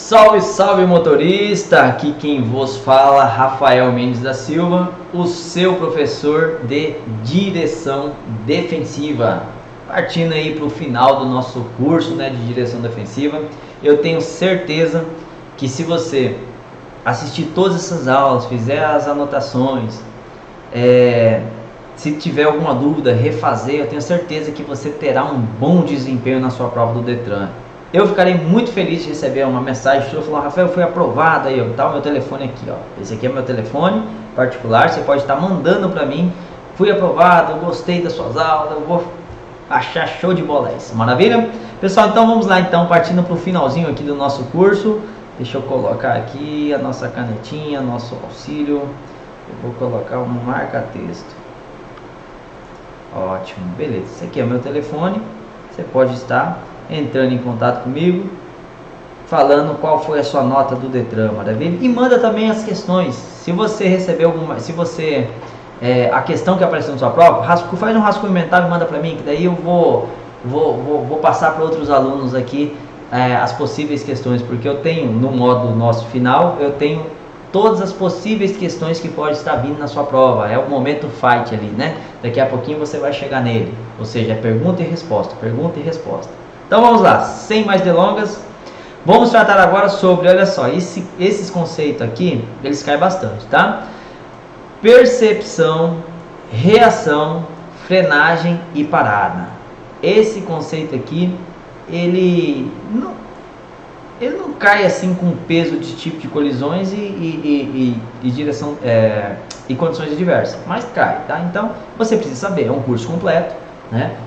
Salve, salve motorista! Aqui quem vos fala, Rafael Mendes da Silva, o seu professor de direção defensiva. Partindo aí para o final do nosso curso, de direção defensiva, eu tenho certeza que se você assistir todas essas aulas, fizer as anotações, se tiver alguma dúvida, refazer, eu tenho certeza que você terá um bom desempenho na sua prova do Detran. Eu ficarei muito feliz de receber uma mensagem sua falando: Rafael, foi aprovado aí, tá o meu telefone aqui, ó. Esse aqui é meu telefone particular, você pode estar mandando para mim: fui aprovado, eu gostei das suas aulas, eu vou achar show de bola isso. Maravilha? Pessoal, então vamos lá, então, partindo para o finalzinho aqui do nosso curso. Deixa eu colocar aqui a nossa canetinha, nosso auxílio. Eu vou colocar um marca-texto. Ótimo, beleza. Esse aqui é o meu telefone. Você pode estar entrando em contato comigo, falando qual foi a sua nota do Detran, maravilha? E manda também as questões. Se você recebeu alguma, a questão que apareceu na sua prova, faz um rascunho mental e manda para mim, que daí eu vou passar para outros alunos aqui as possíveis questões, porque eu tenho no modo nosso final, eu tenho todas as possíveis questões que pode estar vindo na sua prova. É o momento fight ali, Daqui a pouquinho você vai chegar nele, ou seja, é pergunta e resposta, pergunta e resposta. Então vamos lá, sem mais delongas, vamos tratar agora sobre, olha só, esses conceitos aqui, eles caem bastante, tá? Percepção, reação, frenagem e parada. Esse conceito aqui, ele não cai assim com peso de tipo de colisões e direção e condições adversas, mas cai, tá? Então você precisa saber, é um curso completo,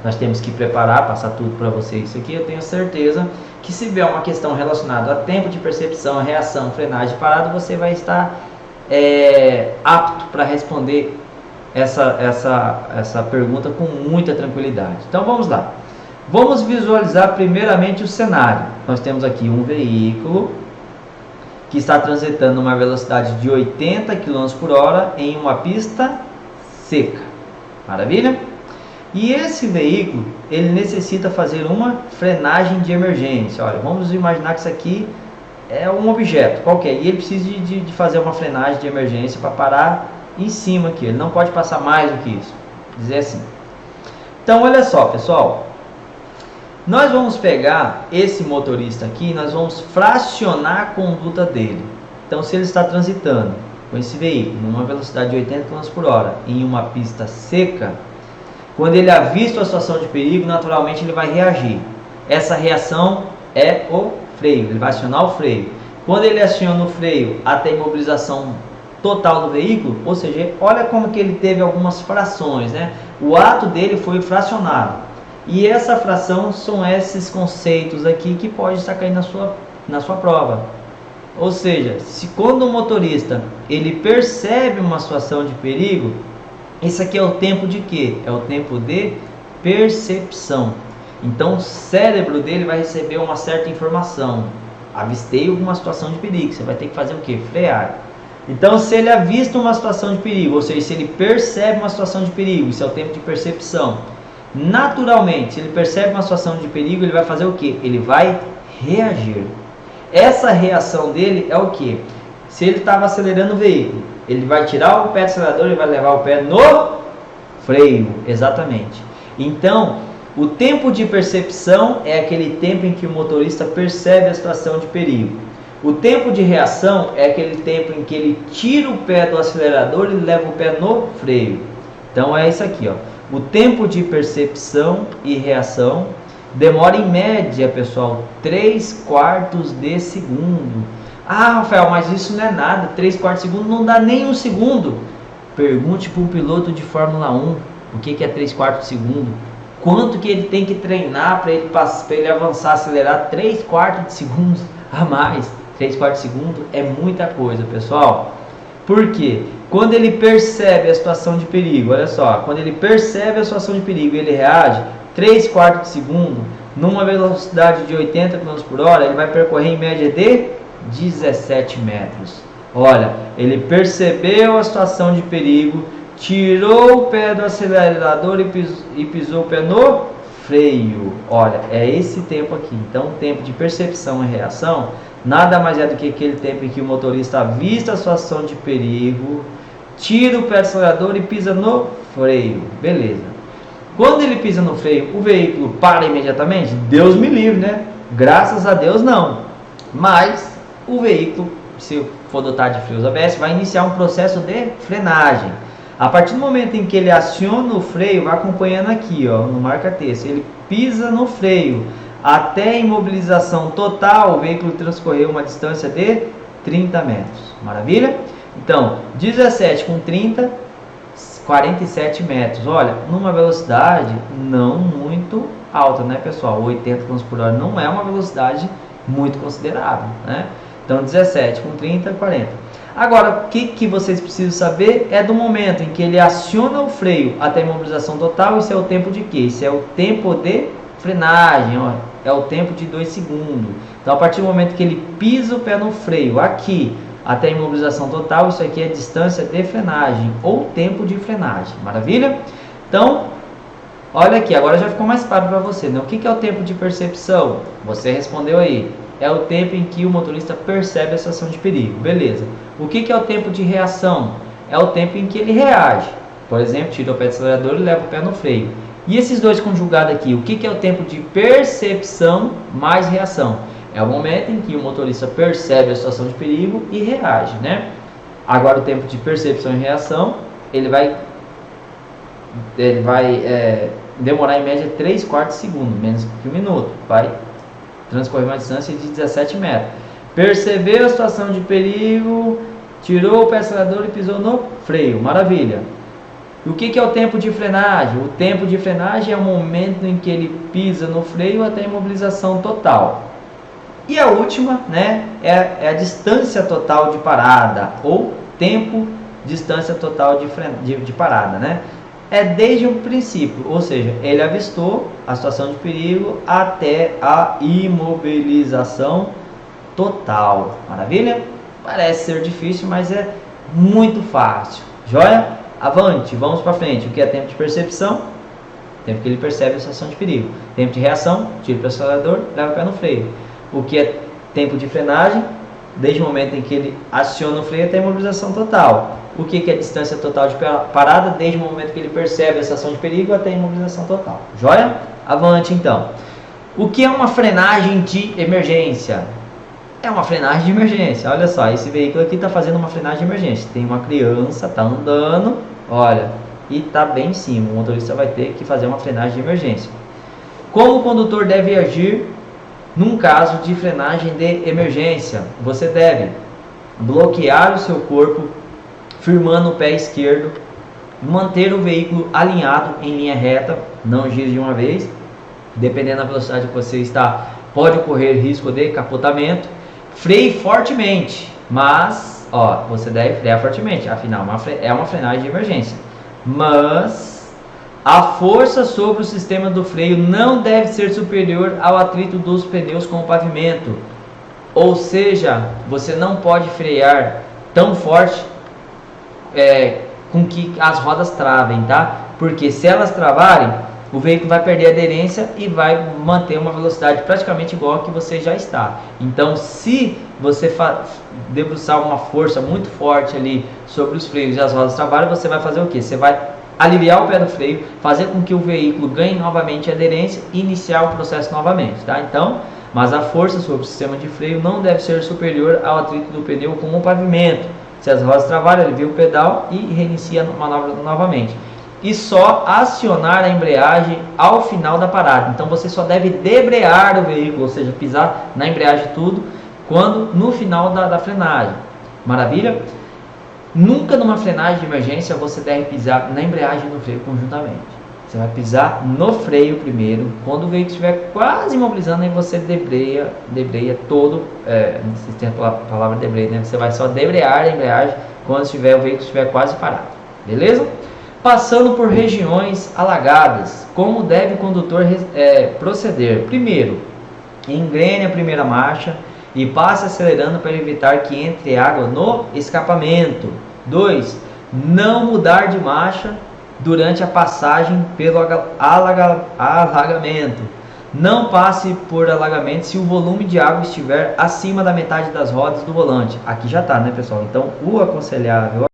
nós temos que preparar, passar tudo para você isso aqui. Eu tenho certeza que se vier uma questão relacionada a tempo de percepção, reação, frenagem e parada, você vai estar apto para responder essa pergunta com muita tranquilidade. Então vamos lá. Vamos visualizar primeiramente o cenário. Nós temos aqui um veículo que está transitando numa velocidade de 80 km por hora em uma pista seca. Maravilha? E esse veículo, ele necessita fazer uma frenagem de emergência. Olha, vamos imaginar que isso aqui é um objeto qualquer e ele precisa de fazer uma frenagem de emergência para parar em cima aqui. Ele não pode passar mais do que isso. Dizer assim. Então, olha só, pessoal. Nós vamos pegar esse motorista aqui, nós vamos fracionar a conduta dele. Então, se ele está transitando com esse veículo numa velocidade de 80 km por hora em uma pista seca, quando ele avista a situação de perigo, naturalmente ele vai reagir. Essa reação é o freio, ele vai acionar o freio. Quando ele aciona o freio até a imobilização total do veículo, ou seja, olha como que ele teve algumas frações, O ato dele foi fracionado. E essa fração são esses conceitos aqui que pode estar caindo na sua prova. Ou seja, se quando o motorista ele percebe uma situação de perigo, isso aqui é o tempo de quê? É o tempo de percepção. Então o cérebro dele vai receber uma certa informação. Avistei alguma situação de perigo, você vai ter que fazer o quê? Frear. Então se ele avista uma situação de perigo, ou seja, se ele percebe uma situação de perigo, isso é o tempo de percepção. Naturalmente, se ele percebe uma situação de perigo, ele vai fazer o quê? Ele vai reagir. Essa reação dele é o quê? Se ele estava acelerando o veículo, ele vai tirar o pé do acelerador e vai levar o pé no freio, exatamente. Então, o tempo de percepção é aquele tempo em que o motorista percebe a situação de perigo. O tempo de reação é aquele tempo em que ele tira o pé do acelerador e leva o pé no freio. Então é isso aqui, ó. O tempo de percepção e reação demora em média, pessoal, 3/4 de segundo. Ah, Rafael, mas isso não é nada, 3/4 de segundo não dá nem um segundo. Pergunte para um piloto de Fórmula 1 o que é 3/4 de segundo. Quanto que ele tem que treinar para ele avançar, acelerar 3/4 de segundo a mais. 3/4 de segundo é muita coisa, pessoal. Por quê? Quando ele percebe a situação de perigo, olha só, quando ele percebe a situação de perigo e ele reage, 3/4 de segundo, numa velocidade de 80 km por hora, ele vai percorrer em média de 17 metros. Olha, ele percebeu a situação de perigo, tirou o pé do acelerador e pisou o pé no freio. Olha, é esse tempo aqui. Então, o tempo de percepção e reação nada mais é do que aquele tempo em que o motorista avista a situação de perigo, tira o pé do acelerador e pisa no freio. Beleza. Quando ele pisa no freio, o veículo para imediatamente? Deus me livre, né? Graças a Deus não. Mas o veículo, se for dotado de freios ABS, vai iniciar um processo de frenagem. A partir do momento em que ele aciona o freio, vai acompanhando aqui, ó, no marca-texto, ele pisa no freio. Até a imobilização total, o veículo transcorreu uma distância de 30 metros. Maravilha? Então, 17 com 30, 47 metros. Olha, numa velocidade não muito alta, né, pessoal? 80 km por hora não é uma velocidade muito considerável, né? Então, 17 com 30, 40. Agora, o que vocês precisam saber é do momento em que ele aciona o freio até a imobilização total. Isso é o tempo de quê? Isso é o tempo de frenagem, ó, é o tempo de 2 segundos. Então, a partir do momento que ele pisa o pé no freio aqui até a imobilização total, isso aqui é distância de frenagem ou tempo de frenagem. Maravilha? Então, olha aqui, agora já ficou mais claro para você, né? O que é o tempo de percepção? Você respondeu aí. É o tempo em que o motorista percebe a situação de perigo. Beleza. O que é o tempo de reação? É o tempo em que ele reage. Por exemplo, tira o pé do acelerador e leva o pé no freio. E esses dois conjugados aqui, o que é o tempo de percepção mais reação? É o momento em que o motorista percebe a situação de perigo e reage, né? Agora o tempo de percepção e reação, ele vai demorar em média 3/4 de segundo, menos que 1 minuto. Vai transcorrer uma distância de 17 metros. Percebeu a situação de perigo, tirou o pé do acelerador e pisou no freio. Maravilha. E o que é o tempo de frenagem? O tempo de frenagem é o momento em que ele pisa no freio até a imobilização total. E a última, né, é a distância total de parada, ou tempo, distância total de parada, né? É desde o princípio, ou seja, ele avistou a situação de perigo até a imobilização total. Maravilha? Parece ser difícil, mas é muito fácil. Joia? Avante, vamos para frente. O que é tempo de percepção? Tempo que ele percebe a situação de perigo. Tempo de reação, tira o acelerador, leva o pé no freio. O que é tempo de frenagem? Desde o momento em que ele aciona o freio até a imobilização total. O que é distância total de parada? Desde o momento que ele percebe a situação de perigo até a imobilização total. Joia? Avante então. O que é uma frenagem de emergência? É uma frenagem de emergência. Olha só, esse veículo aqui está fazendo uma frenagem de emergência. Tem uma criança, está andando, olha, e está bem em cima. O motorista vai ter que fazer uma frenagem de emergência. Como o condutor deve agir num caso de frenagem de emergência? Você deve bloquear o seu corpo, firmando o pé esquerdo, manter o veículo alinhado em linha reta, não gire de uma vez. Dependendo da velocidade que você está, pode ocorrer risco de capotamento. Freie fortemente, mas ó, você deve frear fortemente, afinal é uma frenagem de emergência. Mas a força sobre o sistema do freio não deve ser superior ao atrito dos pneus com o pavimento. Ou seja, você não pode frear tão forte com que as rodas travem, tá? Porque se elas travarem, o veículo vai perder a aderência e vai manter uma velocidade praticamente igual a que você já está. Então, se você debruçar uma força muito forte ali sobre os freios e as rodas travarem, você vai fazer o quê? Você vai aliviar o pé do freio, fazer com que o veículo ganhe novamente aderência e iniciar o processo novamente, tá? Então, mas a força sobre o sistema de freio não deve ser superior ao atrito do pneu com o pavimento. Se as rodas travarem, alivia o pedal e reinicia a manobra novamente. E só acionar a embreagem ao final da parada. Então você só deve debrear o veículo, ou seja, pisar na embreagem tudo, quando no final da frenagem. Maravilha? Nunca numa frenagem de emergência você deve pisar na embreagem e no freio conjuntamente. Você vai pisar no freio primeiro. Quando o veículo estiver quase imobilizando, aí você debreia todo. Não sei se tem a palavra debreia, né? Você vai só debrear a embreagem quando o veículo estiver quase parado. Beleza? Passando por regiões alagadas, como deve o condutor proceder? Primeiro, engrene a primeira marcha e passe acelerando para evitar que entre água no escapamento. 2. Não mudar de marcha durante a passagem pelo alagamento. Não passe por alagamento se o volume de água estiver acima da metade das rodas do volante. Aqui já está, né, pessoal? Então, o aconselhável...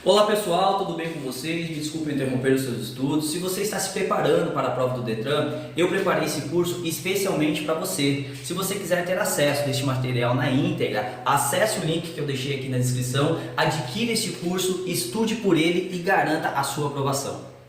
Olá pessoal, tudo bem com vocês? Me desculpe interromper os seus estudos. Se você está se preparando para a prova do Detran, eu preparei esse curso especialmente para você. Se você quiser ter acesso a este material na íntegra, acesse o link que eu deixei aqui na descrição, adquira este curso, estude por ele e garanta a sua aprovação.